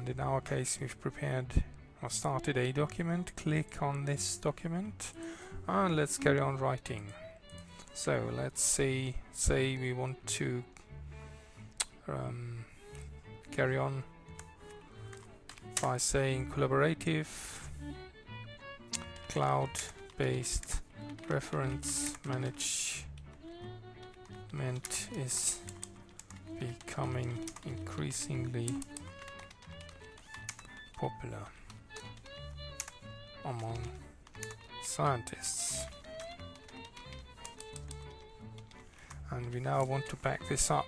and in our case we've prepared or started a document. Click on this document and let's carry on writing. So let's say we want to carry on by saying collaborative cloud-based reference management is becoming increasingly popular among scientists. And we now want to back this up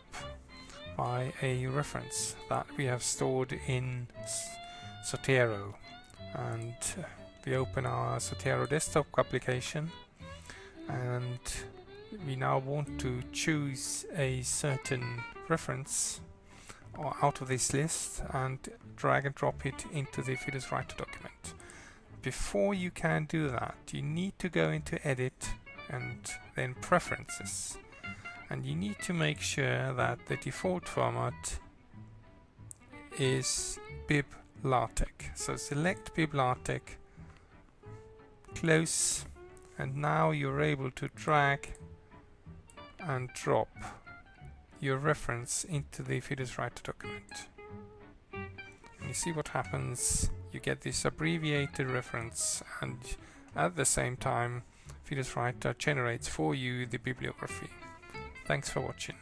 by a reference that we have stored in Zotero. And we open our Zotero desktop application, and we now want to choose a certain reference out of this list and drag and drop it into the Fiduswriter document. Before you can do that, you need to go into Edit and then Preferences, and you need to make sure that the default format is bib.latex. So select bib.latex, close, and now you're able to drag and drop your reference into the Fiduswriter document. And you see what happens. You get this abbreviated reference, and at the same time Fiduswriter generates for you the bibliography. Thanks for watching.